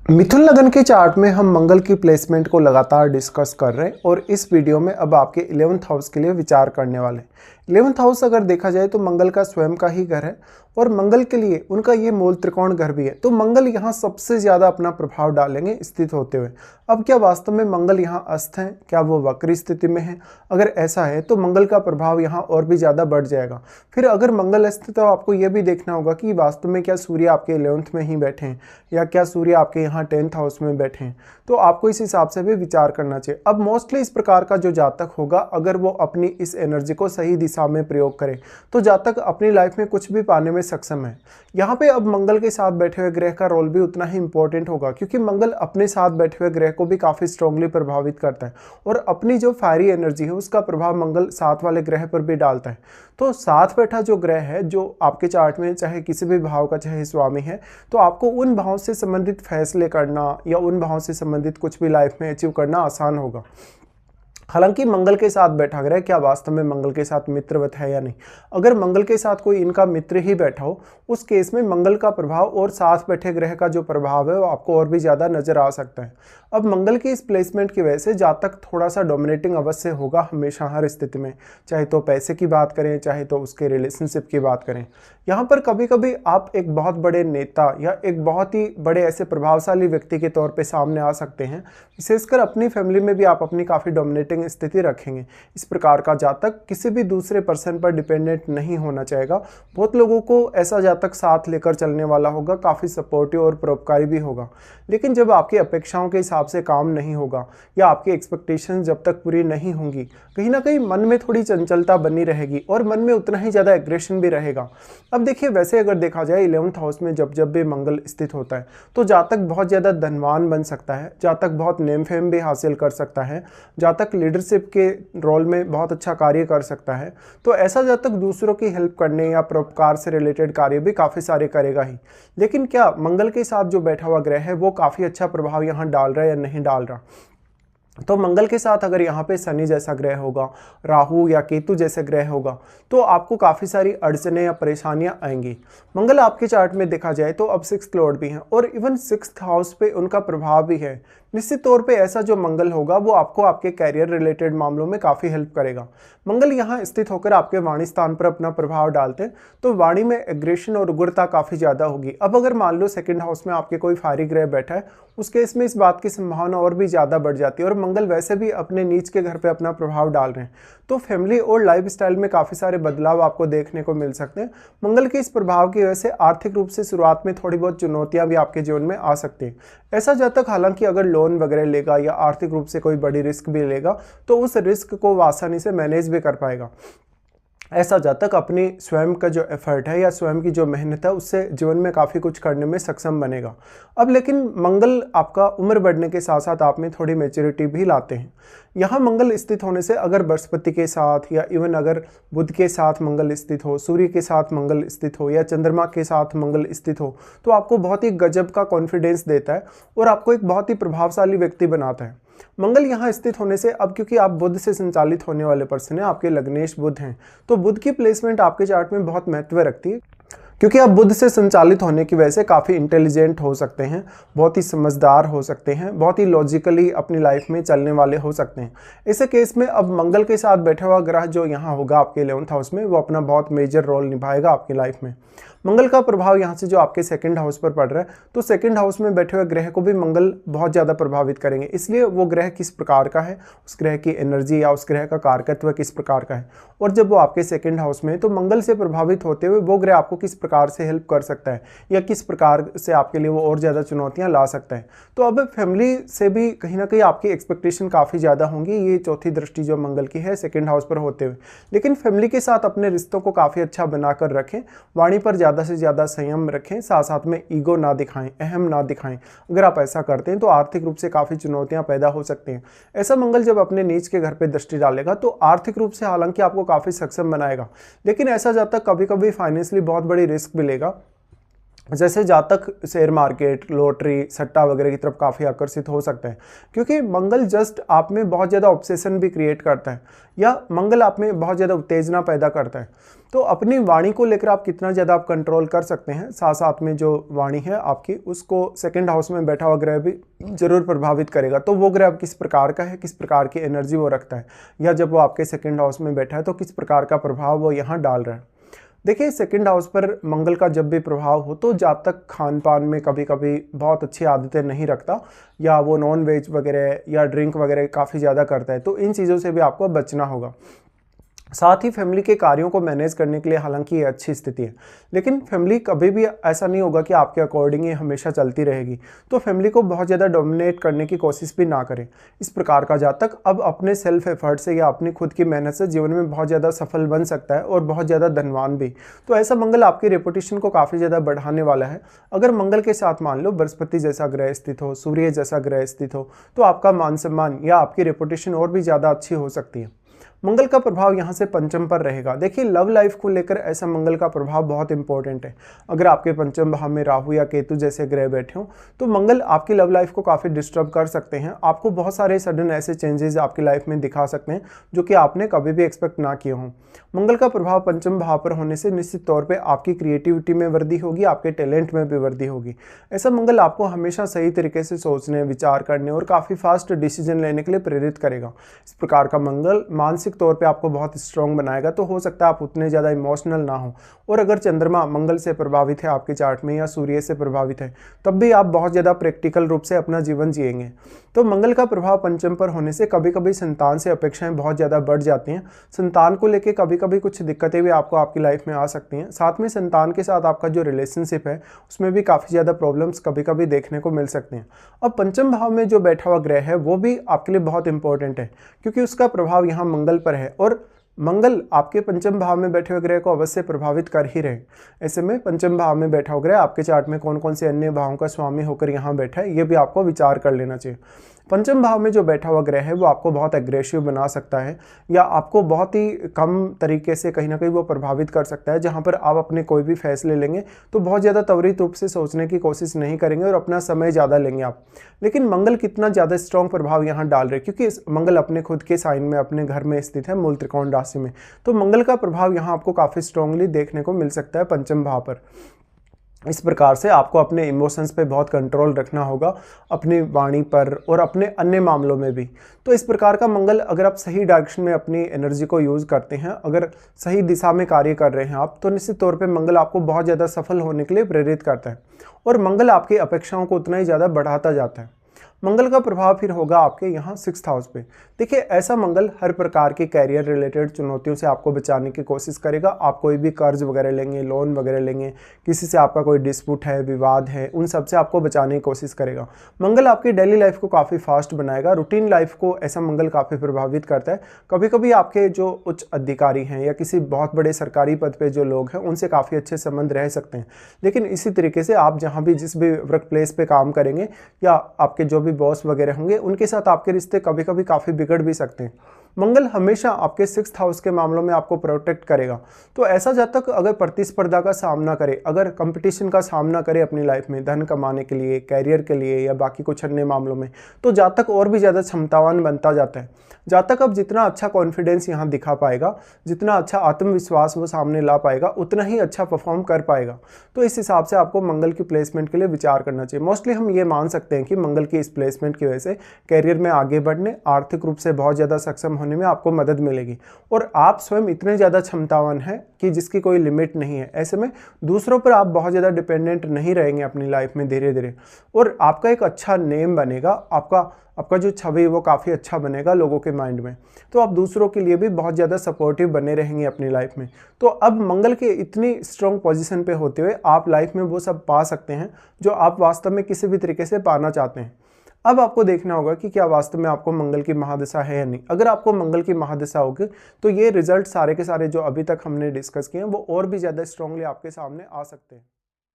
मिथुन लगन के चार्ट में हम मंगल की प्लेसमेंट को लगातार डिस्कस कर रहे हैं और इस वीडियो में अब आपके 11th हाउस के लिए विचार करने वाले हैं। 11th हाउस अगर देखा जाए तो मंगल का स्वयं का ही घर है और मंगल के लिए उनका ये मूल त्रिकोण घर भी है, तो मंगल यहाँ सबसे ज़्यादा अपना प्रभाव डालेंगे स्थित होते हुए। अब क्या वास्तव में मंगल यहाँ अस्त हैं, क्या वो वक्री स्थिति में है? अगर ऐसा है तो मंगल का प्रभाव यहाँ और भी ज़्यादा बढ़ जाएगा। फिर अगर मंगल अस्त तो आपको ये भी देखना होगा कि वास्तव में क्या सूर्य आपके 11th में ही बैठे हैं या क्या सूर्य आपके यहाँ 10th हाउस में बैठे हैं, तो आपको इस हिसाब से भी विचार करना चाहिए। अब मोस्टली इस प्रकार का जो जातक होगा, अगर वो अपनी इस एनर्जी को सही दिशा में प्रयोग करे तो जातक अपनी लाइफ में कुछ भी पाने में सक्षम है। यहाँ पे अब मंगल के साथ बैठे हुए ग्रह का रोल भी उतना ही इंपॉर्टेंट होगा, क्योंकि मंगल अपने साथ बैठे हुए ग्रह को भी काफ़ी स्ट्रांगली प्रभावित करता है और अपनी जो फायरी एनर्जी है उसका प्रभाव मंगल साथ वाले ग्रह पर भी डालता है। तो साथ बैठा जो ग्रह है, जो आपके चार्ट में चाहे किसी भी भाव का चाहे स्वामी है, तो आपको उन भाव से संबंधित फैसले करना या उन भाव से संबंधित कुछ भी लाइफ में अचीव करना आसान होगा। हालांकि मंगल के साथ बैठा ग्रह क्या वास्तव में मंगल के साथ मित्रवत है या नहीं? अगर मंगल के साथ कोई इनका मित्र ही बैठा हो, उस केस में मंगल का प्रभाव और साथ बैठे ग्रह का जो प्रभाव है वो आपको और भी ज़्यादा नजर आ सकता है। अब मंगल की इस प्लेसमेंट की वजह से जातक थोड़ा सा डोमिनेटिंग अवश्य होगा हमेशा, हर स्थिति में, चाहे तो पैसे की बात करें चाहे तो उसके रिलेशनशिप की बात करें। यहाँ पर कभी कभी आप एक बहुत बड़े नेता या एक बहुत ही बड़े ऐसे प्रभावशाली व्यक्ति के तौर पे सामने आ सकते हैं। विशेषकर अपनी फैमिली में भी आप अपनी काफ़ी डोमिनेटिंग स्थिति रखेंगे। इस प्रकार का जातक किसी भी दूसरे पर्सन पर डिपेंडेंट नहीं होना चाहेगा। बहुत लोगों को ऐसा जातक साथ लेकर चलने वाला होगा, काफ़ी सपोर्टिव और परोपकारी भी होगा। लेकिन जब आपकी अपेक्षाओं के हिसाब से काम नहीं होगा या आपकी एक्सपेक्टेशन जब तक पूरी नहीं होंगी, कहीं ना कहीं मन में थोड़ी चंचलता बनी रहेगी और मन में उतना ही ज़्यादा एग्रेशन भी रहेगा। अब देखिए, वैसे अगर देखा जाए 11th हाउस में जब जब भी मंगल स्थित होता है तो जातक बहुत ज़्यादा धनवान बन सकता है, जातक बहुत नेम फेम भी हासिल कर सकता है, जातक लीडरशिप के रोल में बहुत अच्छा कार्य कर सकता है। तो ऐसा जातक दूसरों की हेल्प करने या परोपकार से रिलेटेड कार्य भी काफ़ी सारे करेगा ही। लेकिन क्या मंगल के साथ जो बैठा हुआ ग्रह है वो काफ़ी अच्छा प्रभाव यहाँ डाल रहा है या नहीं डाल रहा? तो मंगल के साथ अगर यहाँ पे शनि जैसा ग्रह होगा, राहु या केतु जैसे ग्रह होगा, तो आपको काफ़ी सारी अड़चने या परेशानियाँ आएंगी। मंगल आपके चार्ट में देखा जाए तो अब 6th लॉर्ड भी हैं और इवन 6th हाउस पे उनका प्रभाव भी है। निश्चित तौर पे ऐसा जो मंगल होगा वो आपको आपके कैरियर रिलेटेड मामलों में काफ़ी हेल्प करेगा। मंगल यहाँ स्थित होकर आपके वाणी स्थान पर अपना प्रभाव डालते हैं तो वाणी में एग्रेशन और उग्रता काफ़ी ज़्यादा होगी। अब अगर मान लो 2nd हाउस में आपके कोई फायरी ग्रह बैठा है, उस केस में इस बात की संभावना और भी ज़्यादा बढ़ जाती है और मंगल वैसे भी अपने नीच के घर पे अपना प्रभाव डाल रहे हैं, तो फैमिली और लाइफ स्टाइल में काफ़ी सारे बदलाव आपको देखने को मिल सकते हैं। मंगल के इस प्रभाव की वजह से आर्थिक रूप से शुरुआत में थोड़ी बहुत चुनौतियां भी आपके जीवन में आ सकती हैं। ऐसा जातक हालांकि अगर लोन वगैरह लेगा या आर्थिक रूप से कोई बड़ी रिस्क भी लेगा तो उस रिस्क को वो आसानी से मैनेज भी कर पाएगा। ऐसा जातक अपनी स्वयं का जो एफर्ट है या स्वयं की जो मेहनत है उससे जीवन में काफ़ी कुछ करने में सक्षम बनेगा। अब लेकिन मंगल आपका उम्र बढ़ने के साथ साथ आप में थोड़ी मैच्योरिटी भी लाते हैं। यहाँ मंगल स्थित होने से अगर बृहस्पति के साथ या इवन अगर बुध के साथ मंगल स्थित हो, सूर्य के साथ मंगल स्थित हो या चंद्रमा के साथ मंगल स्थित हो, तो आपको बहुत ही गजब का कॉन्फिडेंस देता है और आपको एक बहुत ही प्रभावशाली व्यक्ति बनाता है। मंगल यहाँ स्थित होने से अब क्योंकि आप बुध से संचालित होने वाले पर्सन हैं, आपके लग्नेश बुध हैं, तो बुध की प्लेसमेंट आपके चार्ट में बहुत महत्व रखती है, क्योंकि आप बुध से संचालित होने की वजह से काफ़ी इंटेलिजेंट हो सकते हैं, बहुत ही समझदार हो सकते हैं, बहुत ही लॉजिकली अपनी लाइफ में चलने वाले हो सकते हैं। इस केस में अब मंगल के साथ बैठा हुआ ग्रह जो यहाँ होगा आपके 11th हाउस में, वो अपना बहुत मेजर रोल निभाएगा आपकी लाइफ में। मंगल का प्रभाव यहाँ से जो आपके 2nd हाउस पर पड़ रहा है, तो 2nd हाउस में बैठे हुए ग्रह को भी मंगल बहुत ज़्यादा प्रभावित करेंगे। इसलिए वो ग्रह किस प्रकार का है, उस ग्रह की एनर्जी या उस ग्रह का कारकत्व किस प्रकार का है, और जब वो आपके 2nd हाउस में, तो मंगल से प्रभावित होते हुए वो ग्रह आपको किस प्रकार से हेल्प कर सकता है या किस प्रकार से आपके लिए वो और ज़्यादा चुनौतियाँ ला सकता है। तो अब फैमिली से भी कहीं ना कहीं आपकी एक्सपेक्टेशन काफ़ी ज़्यादा होंगी, ये चौथी दृष्टि जो मंगल की है 2nd हाउस पर होते हुए। लेकिन फैमिली के साथ अपने रिश्तों को काफ़ी अच्छा बनाकर रखें, वाणी पर ज़्यादा से ज़्यादा संयम रखें, साथ साथ में ईगो ना दिखाएं, अहम ना दिखाएं। अगर आप ऐसा करते हैं तो आर्थिक रूप से काफ़ी चुनौतियां पैदा हो सकती हैं। ऐसा मंगल जब अपने नीच के घर पे दृष्टि डालेगा तो आर्थिक रूप से हालांकि आपको काफ़ी सक्षम बनाएगा, लेकिन ऐसा जातक कभी कभी फाइनेंशियली बहुत बड़ी रिस्क भी लेगा। जैसे जातक शेयर मार्केट, लॉटरी, सट्टा वगैरह की तरफ काफ़ी आकर्षित हो सकते हैं, क्योंकि मंगल जस्ट आप में बहुत ज़्यादा ऑब्सेशन भी क्रिएट करता है, या मंगल आप में बहुत ज़्यादा उत्तेजना पैदा करता है। तो अपनी वाणी को लेकर आप कितना ज़्यादा आप कंट्रोल कर सकते हैं, साथ साथ में जो वाणी है आपकी, उसको सेकंड हाउस में बैठा हुआ ग्रह भी जरूर प्रभावित करेगा। तो वो ग्रह किस प्रकार का है, किस प्रकार की एनर्जी वो रखता है, या जब वो आपके सेकंड हाउस में बैठा है तो किस प्रकार का प्रभाव वो यहाँ डाल रहा है। देखिए, सेकंड हाउस पर मंगल का जब भी प्रभाव हो तो जातक खान पान में कभी कभी बहुत अच्छी आदतें नहीं रखता, या वो नॉन वेज वगैरह या ड्रिंक वगैरह काफ़ी ज़्यादा करता है, तो इन चीज़ों से भी आपको बचना होगा। साथ ही फैमिली के कार्यों को मैनेज करने के लिए हालांकि ये अच्छी स्थिति है, लेकिन फैमिली कभी भी ऐसा नहीं होगा कि आपके अकॉर्डिंग ही हमेशा चलती रहेगी। तो फैमिली को बहुत ज़्यादा डोमिनेट करने की कोशिश भी ना करें। इस प्रकार का जातक अब अपने सेल्फ एफर्ट से या अपनी खुद की मेहनत से जीवन में बहुत ज़्यादा सफल बन सकता है, और बहुत ज़्यादा धनवान भी। तो ऐसा मंगल आपकी रेपुटेशन को काफ़ी ज़्यादा बढ़ाने वाला है। अगर मंगल के साथ मान लो बृहस्पति जैसा ग्रह स्थित हो, सूर्य जैसा ग्रह स्थित हो, तो आपका मान सम्मान या आपकी रेपुटेशन और भी ज़्यादा अच्छी हो सकती है। मंगल का प्रभाव यहाँ से पंचम पर रहेगा। देखिए, लव लाइफ को लेकर ऐसा मंगल का प्रभाव बहुत इंपॉर्टेंट है। अगर आपके पंचम भाव में राहु या केतु जैसे ग्रह बैठे हों तो मंगल आपकी लव लाइफ को काफ़ी डिस्टर्ब कर सकते हैं। आपको बहुत सारे सडन ऐसे चेंजेस आपकी लाइफ में दिखा सकते हैं जो कि आपने कभी भी एक्सपेक्ट ना किए हों। मंगल का प्रभाव पंचम भाव पर होने से निश्चित तौर पर आपकी क्रिएटिविटी में वृद्धि होगी, आपके टैलेंट में भी वृद्धि होगी। ऐसा मंगल आपको हमेशा सही तरीके से सोचने, विचार करने और काफ़ी फास्ट डिसीजन लेने के लिए प्रेरित करेगा। इस प्रकार का मंगल मानसिक तौर पे आपको बहुत स्ट्रॉन्ग बनाएगा। तो हो सकता है आप उतने ज़्यादा इमोशनल ना हो, और अगर चंद्रमा मंगल से प्रभावित है आपके चार्ट में या सूर्य से प्रभावित है, तब भी आप बहुत ज़्यादा प्रैक्टिकल रूप से अपना जीवन जिएंगे। तो मंगल का प्रभाव पंचम पर होने से कभी कभी संतान से अपेक्षाएं बहुत ज़्यादा बढ़ जाती हैं। संतान को लेकर कभी कभी कुछ दिक्कतें भी आपको आपकी लाइफ में आ सकती हैं। साथ में संतान के साथ आपका जो रिलेशनशिप है उसमें भी काफ़ी ज़्यादा प्रॉब्लम्स कभी कभी देखने को मिल सकते हैं। अब पंचम भाव में जो बैठा हुआ ग्रह है वो भी आपके लिए बहुत इंपॉर्टेंट है, क्योंकि उसका प्रभाव यहाँ मंगल पर है, और मंगल आपके पंचम भाव में बैठे हुए ग्रह को अवश्य प्रभावित कर ही रहे। ऐसे में पंचम भाव में बैठा हुआ ग्रह आपके चार्ट में कौन कौन से अन्य भावों का स्वामी होकर यहाँ बैठा है, ये भी आपको विचार कर लेना चाहिए। पंचम भाव में जो बैठा हुआ ग्रह है वो आपको बहुत एग्रेसिव बना सकता है, या आपको बहुत ही कम तरीके से कहीं ना कहीं वो प्रभावित कर सकता है। जहाँ पर आप अपने कोई भी फैसले लेंगे तो बहुत ज़्यादा त्वरित रूप से सोचने की कोशिश नहीं करेंगे और अपना समय ज़्यादा लेंगे आप। लेकिन मंगल कितना ज़्यादा स्ट्रॉन्ग प्रभाव यहाँ डाल रहे, क्योंकि मंगल अपने खुद के साइन में अपने घर में स्थित है, मूल त्रिकोण राशि में। तो मंगल का प्रभाव यहाँ आपको काफ़ी स्ट्रांगली देखने को मिल सकता है पंचम भाव पर। इस प्रकार से आपको अपने इमोशंस पे बहुत कंट्रोल रखना होगा, अपनी वाणी पर और अपने अन्य मामलों में भी। तो इस प्रकार का मंगल अगर आप सही डायरेक्शन में अपनी एनर्जी को यूज़ करते हैं, अगर सही दिशा में कार्य कर रहे हैं आप, तो निश्चित तौर पे मंगल आपको बहुत ज़्यादा सफल होने के लिए प्रेरित करता है, और मंगल आपकी अपेक्षाओं को उतना ही ज़्यादा बढ़ाता जाता है। मंगल का प्रभाव फिर होगा आपके यहाँ 6th हाउस पे। देखिए, ऐसा मंगल हर प्रकार के कैरियर रिलेटेड चुनौतियों से आपको बचाने की कोशिश करेगा। आप कोई भी कर्ज वगैरह लेंगे, लोन वगैरह लेंगे, किसी से आपका कोई डिस्प्यूट है, विवाद है, उन सब से आपको बचाने की कोशिश करेगा। मंगल आपकी डेली लाइफ को काफ़ी फास्ट बनाएगा, रूटीन लाइफ को ऐसा मंगल काफ़ी प्रभावित करता है। कभी कभी आपके जो उच्च अधिकारी हैं या किसी बहुत बड़े सरकारी पद पर जो लोग हैं उनसे काफ़ी अच्छे संबंध रह सकते हैं, लेकिन इसी तरीके से आप जहाँ भी जिस भी वर्क प्लेस पे काम करेंगे या आपके जो भी बॉस वगैरह होंगे उनके साथ आपके रिश्ते कभी कभी काफ़ी बिगड़ भी सकते हैं। मंगल हमेशा आपके 6th हाउस के मामलों में आपको प्रोटेक्ट करेगा। तो ऐसा जातक अगर प्रतिस्पर्धा का सामना करे, अगर कंपटीशन का सामना करे अपनी लाइफ में धन कमाने के लिए, कैरियर के लिए या बाकी कुछ अन्य मामलों में, तो जातक और भी ज़्यादा क्षमतावान बनता जाता है। जातक अब जितना अच्छा कॉन्फिडेंस यहाँ दिखा पाएगा, जितना अच्छा आत्मविश्वास वो सामने ला पाएगा, उतना ही अच्छा परफॉर्म कर पाएगा। तो इस हिसाब से आपको मंगल की प्लेसमेंट के लिए विचार करना चाहिए। मोस्टली हम ये मान सकते हैं कि मंगल की इस प्लेसमेंट की वजह से कैरियर में आगे बढ़ने, आर्थिक रूप से बहुत ज़्यादा सक्षम होने में आपको मदद मिलेगी, और आप स्वयं इतने ज़्यादा क्षमतावान हैं कि जिसकी कोई लिमिट नहीं है। ऐसे में दूसरों पर आप बहुत ज़्यादा डिपेंडेंट नहीं रहेंगे अपनी लाइफ में धीरे धीरे, और आपका एक अच्छा नेम बनेगा, आपका जो छवि वो काफ़ी अच्छा बनेगा लोगों के माइंड में। तो आप दूसरों के लिए भी बहुत ज़्यादा सपोर्टिव बने रहेंगे अपनी लाइफ में। तो अब मंगल के इतनी स्ट्रॉन्ग पोजीशन पे होते हुए आप लाइफ में वो सब पा सकते हैं जो आप वास्तव में किसी भी तरीके से पाना चाहते हैं। अब आपको देखना होगा कि क्या वास्तव में आपको मंगल की महादशा है या नहीं। अगर आपको मंगल की महादशा होगी तो ये रिजल्ट सारे के सारे जो अभी तक हमने डिस्कस किए हैं वो और भी ज़्यादा स्ट्रांगली आपके सामने आ सकते हैं।